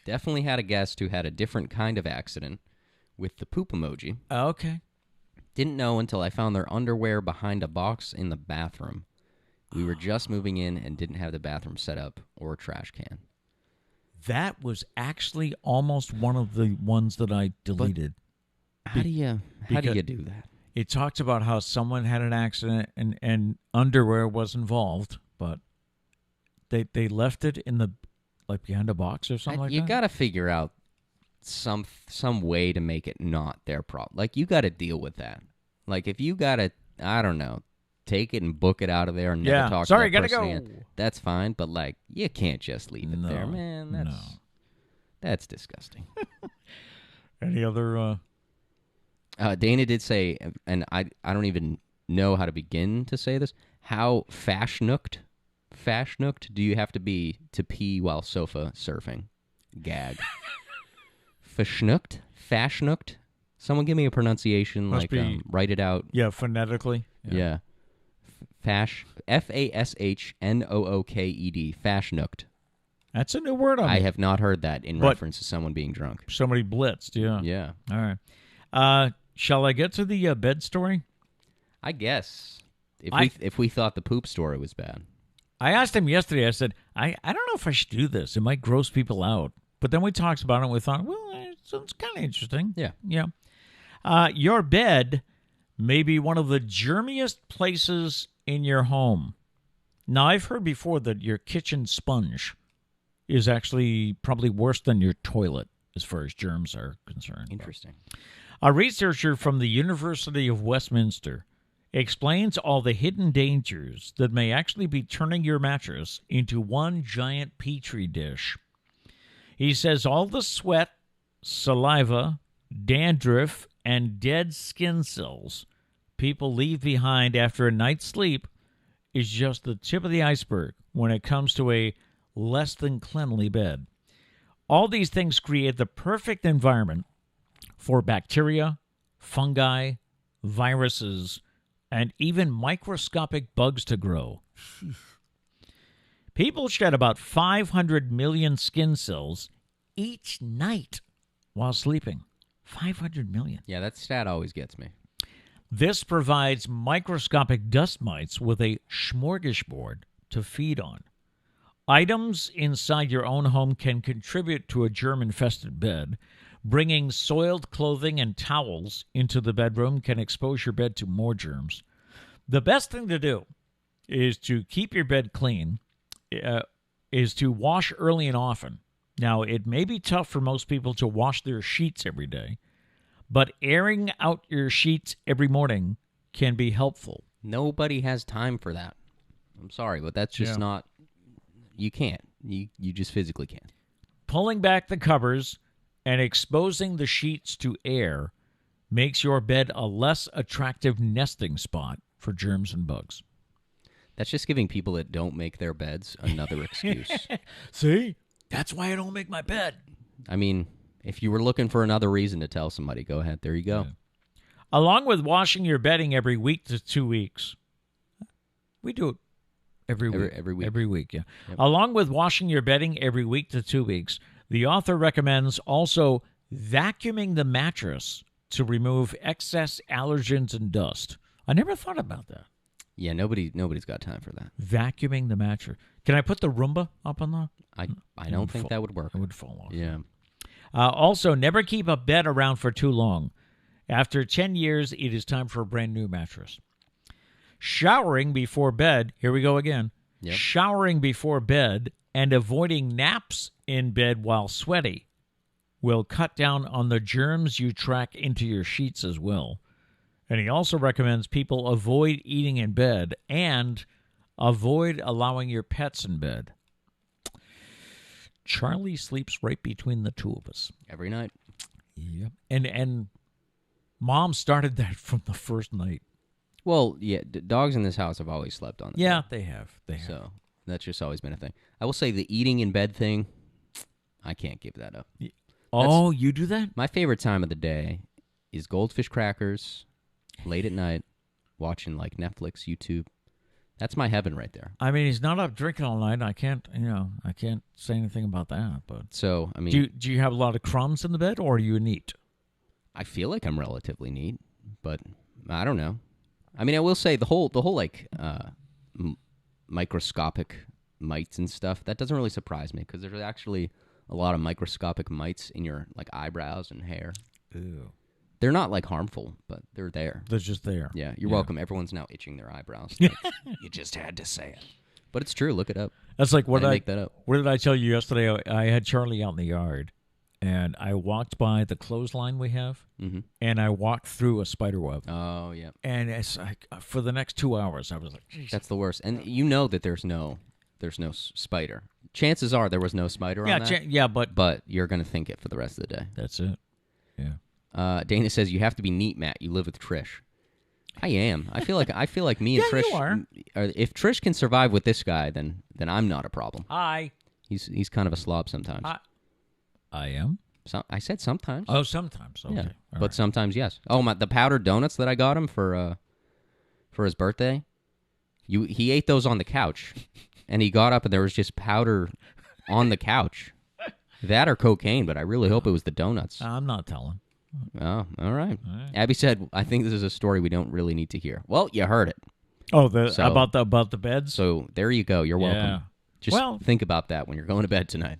definitely had a guest who had a different kind of accident with the poop emoji. Okay. Didn't know until I found their underwear behind a box in the bathroom. We were just moving in and didn't have the bathroom set up or a trash can. That was actually almost one of the ones that I deleted. How do you do that? It talked about how someone had an accident and underwear was involved, but they left it in the behind a box or something like that. You got to figure out some way to make it not their problem. Like, you got to deal with that. Like, if you got to, I don't know, take it and book it out of there and never talk to that gotta person go. again, that's fine. But, like, you can't just leave it there, man. That's disgusting. Any other... Dana did say, and I don't even know how to begin to say this, how fashnooked do you have to be to pee while sofa surfing? Gag. Fashnooked? Someone give me a pronunciation, write it out. Yeah, phonetically. Yeah. F-A-S-H-N-O-O-K-E-D. Fashnooked. That's a new word on me. I have not heard that in reference to someone being drunk. Somebody blitzed, yeah. Yeah. All right. Shall I get to the bed story? I guess. If we thought the poop story was bad. I asked him yesterday, I said, I don't know if I should do this. It might gross people out. But then we talked about it and we thought, well, it sounds kind of interesting. Yeah. Yeah. Your bed may be one of the germiest places in your home. Now, I've heard before that your kitchen sponge is actually probably worse than your toilet as far as germs are concerned. Interesting. A researcher from the University of Westminster explains all the hidden dangers that may actually be turning your mattress into one giant petri dish. He says all the sweat, saliva, dandruff, and dead skin cells people leave behind after a night's sleep is just the tip of the iceberg when it comes to a less than cleanly bed. All these things create the perfect environment for bacteria, fungi, viruses, and even microscopic bugs to grow. People shed about 500 million skin cells each night while sleeping. 500 million. Yeah, that stat always gets me. This provides microscopic dust mites with a smorgasbord to feed on. Items inside your own home can contribute to a germ-infested bed. Bringing soiled clothing and towels into the bedroom can expose your bed to more germs. The best thing to do is to keep your bed clean, is to wash early and often. Now, it may be tough for most people to wash their sheets every day, but airing out your sheets every morning can be helpful. Nobody has time for that. I'm sorry, but that's just not... You can't. You just physically can't. Pulling back the covers and exposing the sheets to air makes your bed a less attractive nesting spot for germs and bugs. That's just giving people that don't make their beds another excuse. See? That's why I don't make my bed. I mean, if you were looking for another reason to tell somebody, go ahead. There you go. Yeah. Along with washing your bedding every week to 2 weeks. We do it every week. Every week, yeah. Yep. Along with washing your bedding every week to 2 weeks, the author recommends also vacuuming the mattress to remove excess allergens and dust. I never thought about that. Yeah, nobody's got time for that. Vacuuming the mattress. Can I put the Roomba up on the... I don't think that would work. It would fall off. Yeah. Also, never keep a bed around for too long. After 10 years, it is time for a brand new mattress. Showering before bed. Here we go again. Yep. Showering before bed and avoiding naps in bed while sweaty will cut down on the germs you track into your sheets as well. And he also recommends people avoid eating in bed and avoid allowing your pets in bed. Charlie sleeps right between the two of us. Every night. Yep. And Mom started that from the first night. Well, yeah, dogs in this house have always slept on the Yeah, bed. they have. They have. So that's just always been a thing. I will say the eating in bed thing, I can't give that up. Oh, you do that? My favorite time of the day is goldfish crackers, late at night, watching like Netflix, YouTube. That's my heaven right there. I mean, he's not up drinking all night. I can't say anything about that. But So, I mean, do you have a lot of crumbs in the bed, or are you neat? I feel like I'm relatively neat, but I don't know. I mean, I will say the whole like microscopic mites and stuff, that doesn't really surprise me because there's actually a lot of microscopic mites in your like eyebrows and hair. Ew. They're not like harmful, but they're there. They're just there. Yeah, you're welcome. Everyone's now itching their eyebrows. Like, you just had to say it. But it's true. Look it up. That's like I didn't make that up. What did I tell you yesterday? I had Charlie out in the yard, and I walked by the clothesline we have, and I walked through a spider web. Oh, yeah. And it's like for the next 2 hours, I was like, "Jeez." That's the worst. And you know that there's no spider. Chances are there was no spider on that. But you're going to think it for the rest of the day. that's it. Yeah. Dana says you have to be neat, Matt. You live with Trish. I am. I feel like me and Yeah, Trish. you are. If Trish can survive with this guy, then I'm not a problem. Hi. He's kind of a slob sometimes. I am. I said sometimes. Oh, sometimes. Okay. Yeah, All but right. sometimes yes. Oh, the powdered donuts that I got him for his birthday. He ate those on the couch, and he got up and there was just powder on the couch. That or cocaine, but I really hope it was the donuts. I'm not telling. Oh, all right. Abby said, "I think this is a story we don't really need to hear." Well, you heard it. Oh, So- about the beds. So there you go. You're welcome. Yeah. Just think about that when you're going to bed tonight.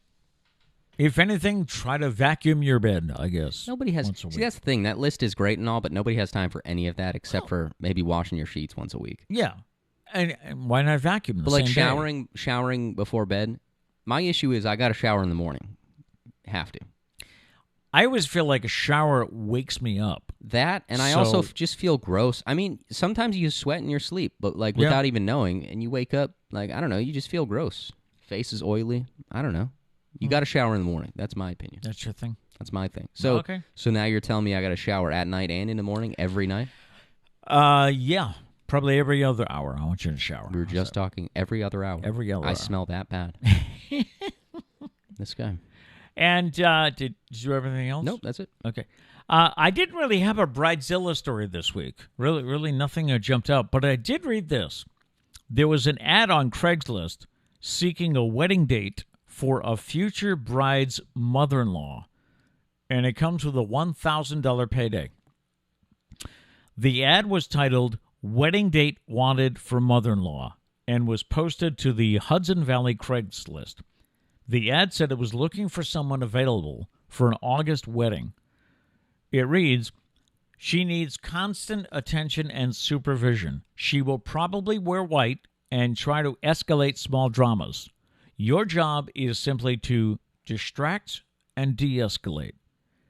If anything, try to vacuum your bed, I guess. Nobody has. once a See, week. that's the thing. That list is great and all, but nobody has time for any of that except for maybe washing your sheets once a week. Yeah. And why not vacuum the But like same day? showering before bed. My issue is I got to shower in the morning. Have to. I always feel like a shower wakes me up. That, and I also So- just feel gross. I mean, sometimes you sweat in your sleep, but like Yeah. without even knowing, and you wake up, like, I don't know, you just feel gross. Face is oily. I don't know. You got to shower in the morning. That's my opinion. That's your thing. That's my thing. So, Okay. So now you're telling me I got to shower at night and in the morning every night? Yeah. Probably every other hour. I want you to shower. We were just talking every other hour. Every other I hour. smell that bad. This guy. And did you do everything else? Nope, that's it. Okay. I didn't really have a Bridezilla story this week. Really nothing jumped out. But I did read this. There was an ad on Craigslist seeking a wedding date for a future bride's mother-in-law. And it comes with a $1,000 payday. The ad was titled Wedding Date Wanted for Mother-in-Law and was posted to the Hudson Valley Craigslist. The ad said it was looking for someone available for an August wedding. It reads, she needs constant attention and supervision. She will probably wear white and try to escalate small dramas. Your job is simply to distract and de-escalate.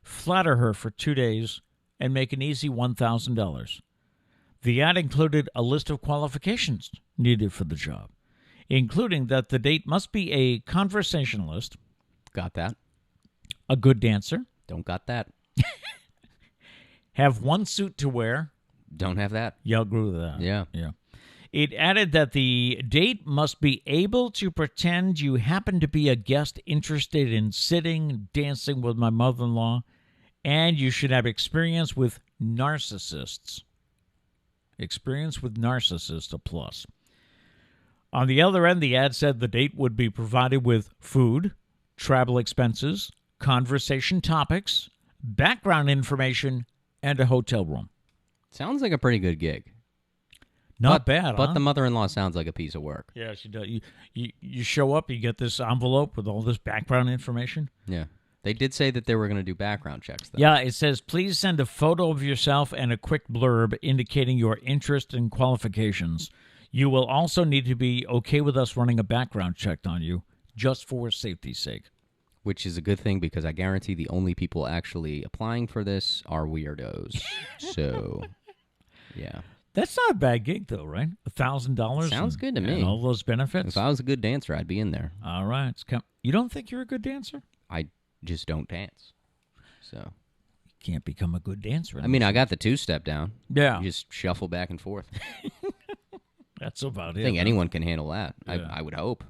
Flatter her for 2 days and make an easy $1,000. The ad included a list of qualifications needed for the job, including that the date must be a conversationalist, Got that. a good dancer, Don't got that. have one suit to wear. Don't have that. Y'all agree with that? Yeah. Yeah. It added that the date must be able to pretend you happen to be a guest interested in sitting, dancing with my mother-in-law, and you should have experience with narcissists. Experience with narcissists, a plus. On the other end, the ad said the date would be provided with food, travel expenses, conversation topics, background information, and a hotel room. Sounds like a pretty good gig. Not bad, But huh? the mother-in-law sounds like a piece of work. Yeah, she does. You show up, you get this envelope with all this background information. Yeah. They did say that they were going to do background checks, though. Yeah, it says, please send a photo of yourself and a quick blurb indicating your interest and qualifications. You will also need to be okay with us running a background check on you, just for safety's sake. Which is a good thing because I guarantee the only people actually applying for this are weirdos. So, yeah. That's not a bad gig, though, right? $1,000? Sounds good to me. And all those benefits? If I was a good dancer, I'd be in there. All right. You don't think you're a good dancer? I just don't dance. So, can't become a good dancer. I mean, I got the two-step down. Yeah. You just shuffle back and forth. That's about it. I think anyone can handle that. Yeah. I would hope.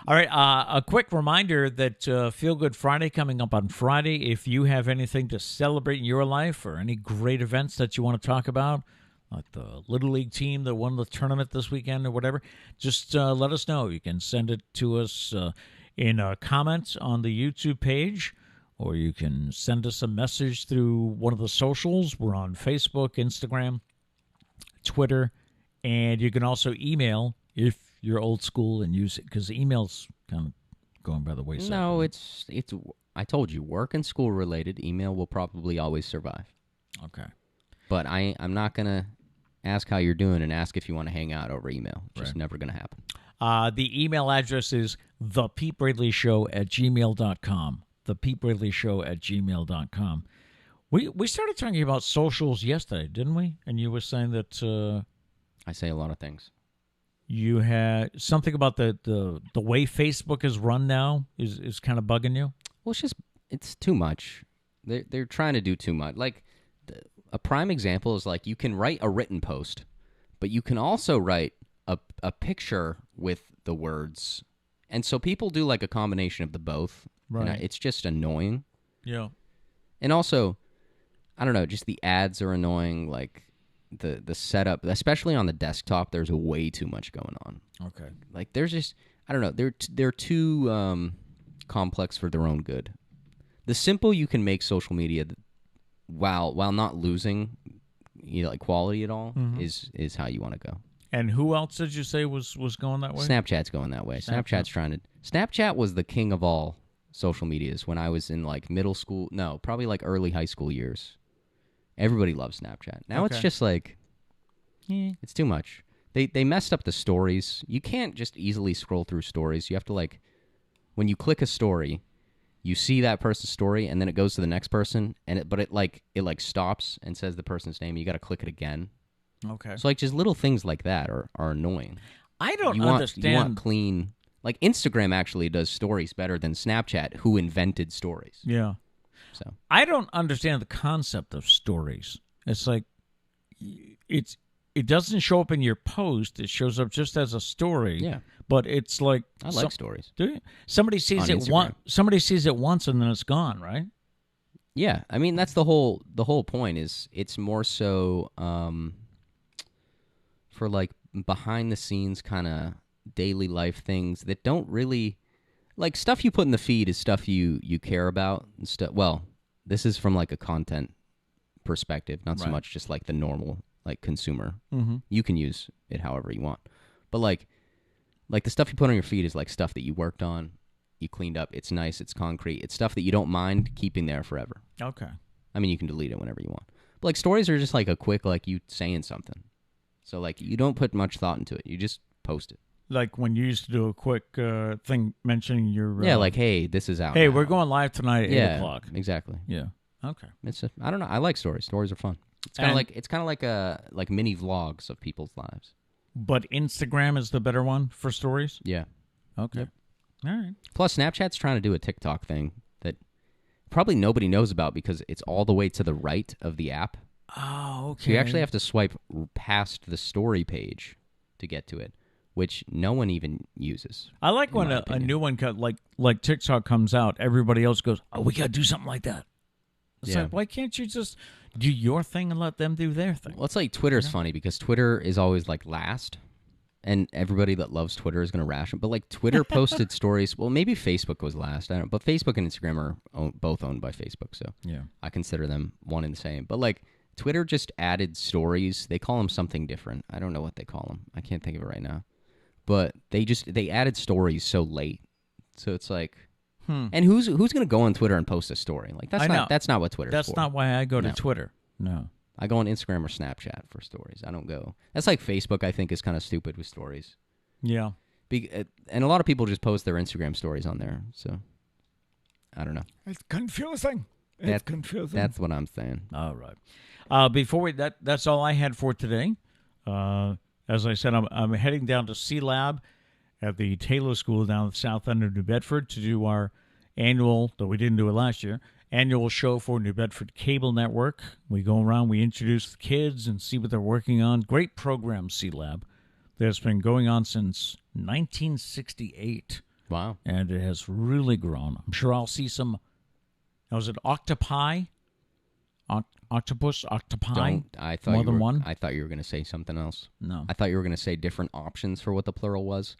All right, a quick reminder that Feel Good Friday coming up on Friday. If you have anything to celebrate in your life or any great events that you want to talk about, like the Little League team that won the tournament this weekend or whatever, just let us know. You can send it to us in comments on the YouTube page, or you can send us a message through one of the socials. We're on Facebook, Instagram, Twitter, and you can also email if you're old school and use it, because email's kind of going by the wayside. No, it's. I told you, work and school related. Email will probably always survive. Okay. But I'm not gonna ask how you're doing and ask if you want to hang out over email. Just never gonna happen. The email address is thepetebraleyshow@gmail.com. thepetebraleyshow@gmail.com. We started talking about socials yesterday, didn't we? And you were saying that I say a lot of things. you had something about the way Facebook is run now is kind of bugging you. Well, it's too much. They're trying to do too much. Like a prime example is like you can write a written post, but you can also write a picture with the words, and so people do like a combination of the both. Right. And it's just annoying. Yeah. And also, I don't know, just the ads are annoying. Like the setup, especially on the desktop, there's way too much going on. Okay. Like there's just, I don't know, they're too complex for their own good. The simple you can make social media while not losing like quality at all is how you want to go. And who else did you say was going that way? Snapchat's going that way. Snapchat was the king of all social medias when I was in like middle school. No, probably like early high school years. Everybody loves Snapchat. Now it's just like, it's too much. They messed up the stories. You can't just easily scroll through stories. You have to like, when you click a story, you see that person's story, and then it goes to the next person, and it stops and says the person's name. You got to click it again. Okay. So like just little things like that are annoying. I don't understand. You want understand. clean. Like Instagram actually does stories better than Snapchat, who invented stories. Yeah. So I don't understand the concept of stories. It's like it doesn't show up in your post. It shows up just as a story. Yeah. But it's like I like stories. Do you? Somebody sees On it once. Somebody sees it once and then it's gone, right? Yeah, I mean that's the whole point. Is it's more so for like behind the scenes kind of daily life things that don't really like stuff you put in the feed is stuff you care about and stuff. Well, this is from like a content perspective, not so much just like the normal like consumer. Mm-hmm. You can use it however you want, but like the stuff you put on your feed is like stuff that you worked on, you cleaned up. It's nice. It's concrete. It's stuff that you don't mind keeping there forever. Okay. I mean, you can delete it whenever you want. But like stories are just like a quick like you saying something. So like you don't put much thought into it. You just post it. Like when you used to do a quick thing mentioning your... like, hey, this is out Hey, now. We're going live tonight at 8 o'clock. Exactly. Yeah. Okay. I don't know. I like stories. Stories are fun. It's kind of like mini vlogs of people's lives. But Instagram is the better one for stories? Yeah. Okay. Yep. All right. Plus, Snapchat's trying to do a TikTok thing that probably nobody knows about because it's all the way to the right of the app. Oh, okay. So you actually have to swipe past the story page to get to it, which no one even uses. I like when a new one, like TikTok comes out, everybody else goes, oh, we got to do something like that. It's like, why can't you just do your thing and let them do their thing? Well, it's like Twitter's funny because Twitter is always like last, and everybody that loves Twitter is going to ration. But like Twitter posted stories. Well, maybe Facebook was last. I don't know. But Facebook and Instagram are both owned by Facebook, so I consider them one and the same. But like Twitter just added stories. They call them something different. I don't know what they call them. I can't think of it right now. But they added stories so late, so it's like. And who's going to go on Twitter and post a story? Like that's not what Twitter's for. That's not why I go to Twitter. No. I go on Instagram or Snapchat for stories. I don't go. That's like Facebook, I think, is kind of stupid with stories. Yeah. And a lot of people just post their Instagram stories on there. So, I don't know. It's confusing. Confusing. That's what I'm saying. All right. Before that's all I had for today. As I said, I'm heading down to C-Lab at the Taylor School down at the south end of New Bedford to do our annual, though we didn't do it last year, annual show for New Bedford Cable Network. We go around, we introduce the kids and see what they're working on. Great program, C-Lab, that's been going on since 1968. Wow. And it has really grown. I'm sure I'll see some, was it octopi? Octopus? Octopi? I thought More than one? I thought you were going to say something else. No. I thought you were going to say different options for what the plural was.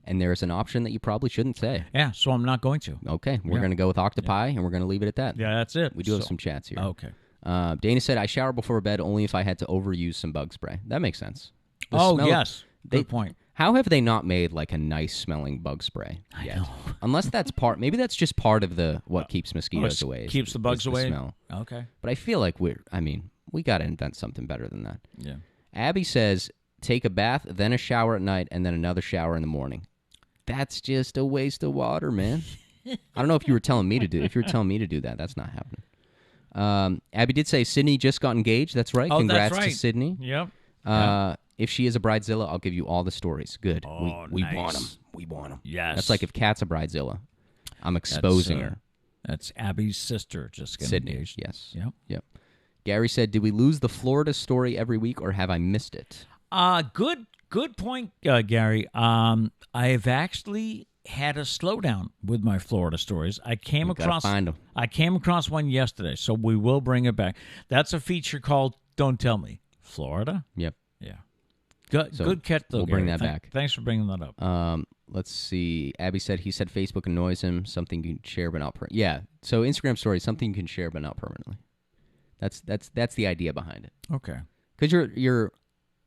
And there's an option that you probably shouldn't say. Yeah, so I'm not going to. Okay, we're going to go with octopi, and we're going to leave it at that. Yeah, that's it. We do have some chats here. Okay. Dana said, I shower before bed only if I had to overuse some bug spray. That makes sense. Yes. Good point. How have they not made like a nice smelling bug spray yet? I know. Unless that's maybe that's just part of the what keeps mosquitoes away. Keeps the bugs away? Smell. Okay. But I feel like we got to invent something better than that. Yeah. Abby says, take a bath, then a shower at night, and then another shower in the morning. That's just a waste of water, man. I don't know if you were telling me to do. If you're telling me to do that, that's not happening. Abby did say Sydney just got engaged. That's right. Oh, Congrats that's right. to Sydney. Yep. If she is a bridezilla, I'll give you all the stories. Good. Oh, we nice. want them. We want them. Yes. That's like if Kat's a bridezilla. I'm exposing her. That's Abby's sister just getting Sydney. engaged. Yes. Yep. Gary said, did we lose the Florida story every week, or have I missed it? Good point, Gary. I've actually had a slowdown with my Florida stories. I came across one yesterday, so we will bring it back. That's a feature called Don't Tell Me. Florida? Yep. Yeah. Good catch, though, we'll Gary. bring that back. Thanks for bringing that up. Let's see. Abby said he said Facebook annoys him. Something you can share but not yeah. So Instagram stories, something you can share but not permanently. That's the idea behind it. Okay. Because you're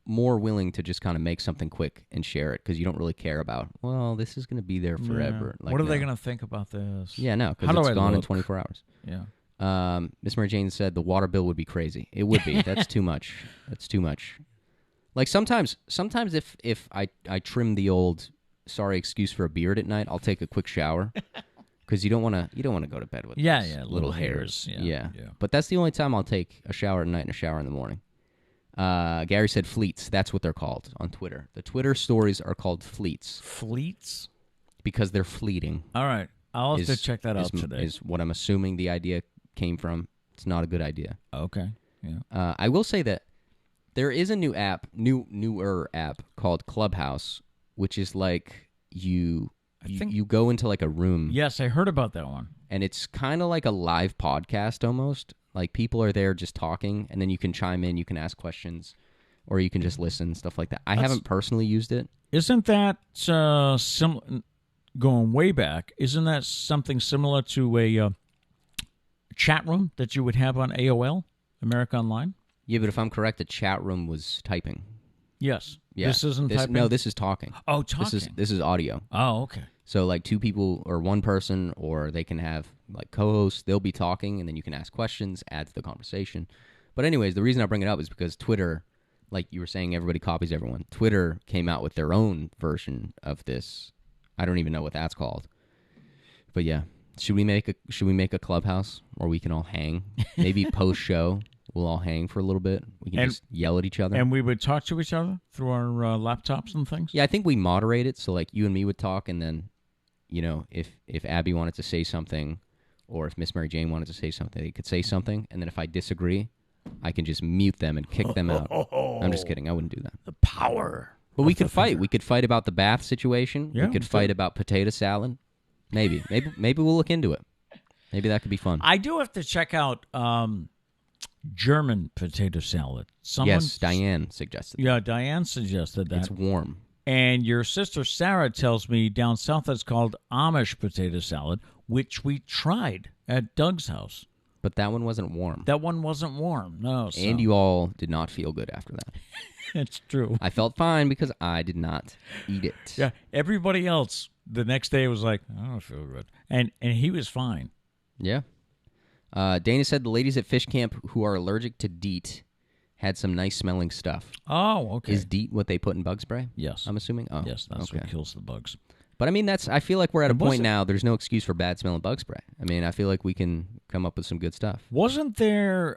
more willing to just kind of make something quick and share it because you don't really care about, well, this is going to be there forever. Yeah. What are they going to think about this? Yeah, no, because it's gone in 24 hours. Yeah. Miss Mary Jane said the water bill would be crazy. It would be. That's too much. That's too much. Like sometimes if I trim the old sorry excuse for a beard at night, I'll take a quick shower because you don't want to go to bed with little hairs. Yeah. But that's the only time I'll take a shower at night and a shower in the morning. Gary said fleets. That's what they're called on Twitter. The Twitter stories are called fleets. Fleets? Because they're fleeting. All right. I'll have to check that out today. Is what I'm assuming the idea came from. It's not a good idea. Okay. Yeah. I will say that there is a newer app called Clubhouse, which is like you go into like a room. Yes, I heard about that one. And it's kind of like a live podcast almost. Like people are there just talking, and then you can chime in, you can ask questions, or you can just listen, stuff like that. I haven't personally used it. Isn't that going way back? Isn't that something similar to a chat room that you would have on AOL, America Online? Yeah, but if I'm correct, the chat room was typing. Yes. Yeah. This isn't typing? No, this is talking. Oh, talking. This is audio. Oh, okay. So like two people or one person, or they can have like co-hosts. They'll be talking, and then you can ask questions, add to the conversation. But anyways, the reason I bring it up is because Twitter, like you were saying, everybody copies everyone. Twitter came out with their own version of this. I don't even know what that's called. But yeah, should we make a Clubhouse where we can all hang? Maybe post show. We'll all hang for a little bit. We can just yell at each other. And we would talk to each other through our laptops and things? Yeah, I think we moderate it. So, like, you and me would talk, and then, you know, if Abby wanted to say something, or if Miss Mary Jane wanted to say something, they could say something. And then if I disagree, I can just mute them and kick them out. I'm just kidding. I wouldn't do that. The power. But we could fight. We could fight about the bath situation. Yeah, we could fight about potato salad. Maybe we'll look into it. Maybe that could be fun. I do have to check out German potato salad. Yes, Diane suggested that. Yeah, Diane suggested that. It's warm. And your sister Sarah tells me down south it's called Amish potato salad, which we tried at Doug's house. But that one wasn't warm. That one wasn't warm, no. So. And you all did not feel good after that. It's true. I felt fine because I did not eat it. Yeah, everybody else the next day was like, I don't feel good. And he was fine. Yeah. Dana said the ladies at fish camp who are allergic to DEET had some nice smelling stuff. Oh, okay. Is DEET what they put in bug spray? Yes. I'm assuming? Oh, yes, that's what kills the bugs. But I mean, I feel like we're at a point now, there's no excuse for bad smelling bug spray. I mean, I feel like we can come up with some good stuff. Wasn't there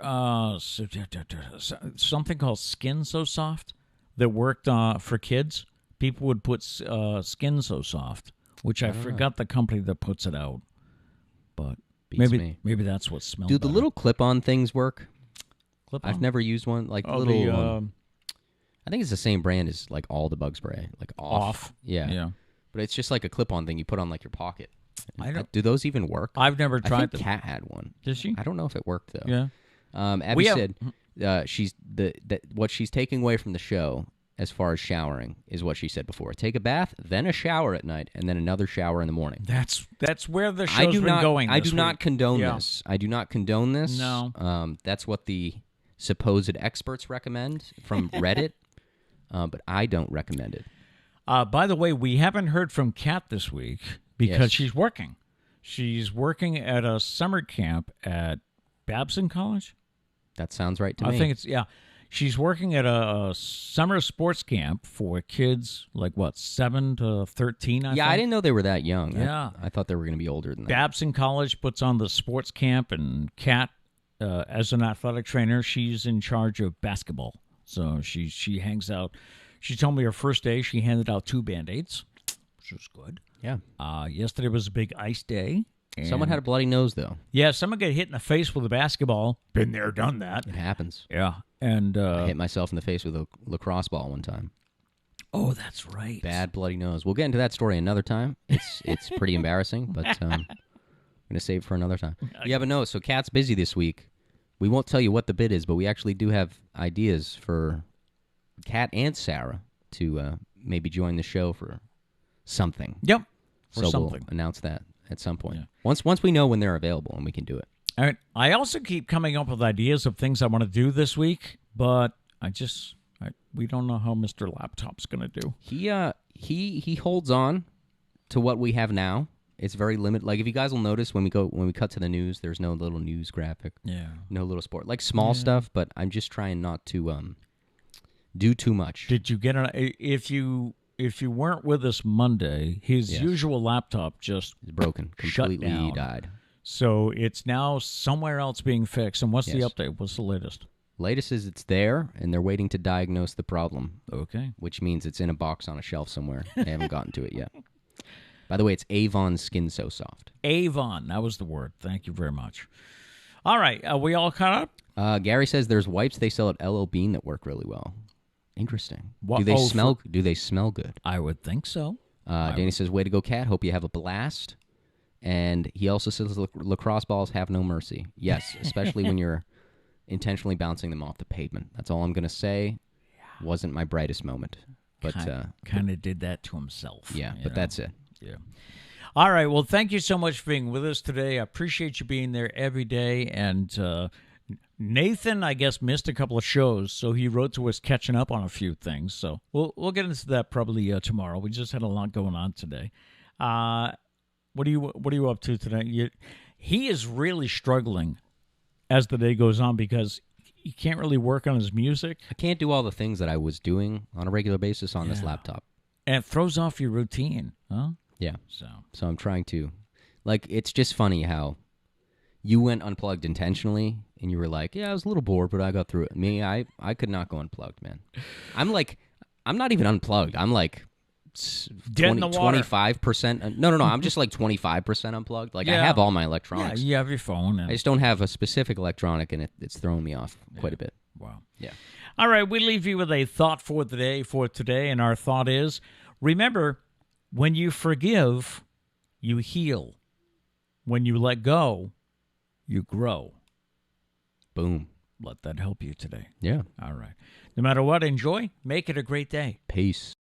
something called Skin So Soft that worked for kids? People would put Skin So Soft, which I forgot the company that puts it out. But Beats me. Maybe that's what smells. Do the little clip-on things work? Clip-on? I've never used one. Like little. I think it's the same brand as like all the bug spray, like off. Yeah. But it's just like a clip-on thing you put on like your pocket. Do those even work? I've never tried. I think Kat had one. Did she? I don't know if it worked though. Yeah. Abby said what she's taking away from the show as far as showering is what she said before. Take a bath, then a shower at night, and then another shower in the morning. That's where the show's been going. I do not condone this. I do not condone this. No. That's what the supposed experts recommend from Reddit, but I don't recommend it. By the way, we haven't heard from Kat this week because she's working. She's working at a summer camp at Babson College. That sounds right to me. I think it's, she's working at a summer sports camp for kids, like, 7 to 13, I think. I didn't know they were that young. Yeah. I thought they were going to be older than that. Babson College puts on the sports camp, and Kat, as an athletic trainer, she's in charge of basketball. So she hangs out. She told me her first day she handed out 2 Band-Aids, which was good. Yeah. Yesterday was a big ice day. Someone had a bloody nose, though. Yeah, someone got hit in the face with a basketball. Been there, done that. It happens. Yeah. And I hit myself in the face with a lacrosse ball one time. Oh, that's right. Bad bloody nose. We'll get into that story another time. It's pretty embarrassing, but I'm going to save it for another time. Yeah, but no, so Kat's busy this week. We won't tell you what the bid is, but we actually do have ideas for Kat and Sarah to maybe join the show for something. Yep. So we'll announce that at some point. Yeah. Once we know when they're available and we can do it. All right. I also keep coming up with ideas of things I want to do this week, but we don't know how Mr. Laptop's going to do. He holds on to what we have now. It's very limited. Like, if you guys will notice when we cut to the news, there's no little news graphic. Yeah. No little sport. Like small stuff, but I'm just trying not to do too much. Did you get if you weren't with us Monday, his usual laptop just is broken. Completely shut down. Died. So it's now somewhere else being fixed. And what's the update? What's the latest? Latest is it's there, and they're waiting to diagnose the problem. Okay. Which means it's in a box on a shelf somewhere. They haven't gotten to it yet. By the way, it's Avon Skin So Soft. Avon. That was the word. Thank you very much. All right. Are we all caught up? Gary says there's wipes they sell at LL Bean that work really well. Interesting. What? Do they smell good? I would think so. Danny says, way to go, Kat. Hope you have a blast. And he also says lacrosse balls have no mercy. Yes, especially when you're intentionally bouncing them off the pavement. That's all I'm going to say. Wasn't my brightest moment. But kind of did that to himself. Yeah, but that's it. Yeah. All right. Well, thank you so much for being with us today. I appreciate you being there every day. And Nathan, I guess, missed a couple of shows, so he wrote to us catching up on a few things. So we'll get into that probably tomorrow. We just had a lot going on today. What are you up to today? He is really struggling as the day goes on because he can't really work on his music. I can't do all the things that I was doing on a regular basis on this laptop. And it throws off your routine, huh? Yeah. So I'm trying to, it's just funny how you went unplugged intentionally, and you were like, yeah, I was a little bored, but I got through it. Me, I could not go unplugged, man. I'm not even unplugged. I'm like 25%. No. I'm just like 25% unplugged. I have all my electronics. Yeah, you have your phone. I just don't have a specific electronic, and it's throwing me off quite a bit. Wow. Yeah. All right, we leave you with a thought for today, and our thought is, remember, when you forgive, you heal. When you let go, you grow. Boom. Let that help you today. Yeah. All right. No matter what, enjoy. Make it a great day. Peace.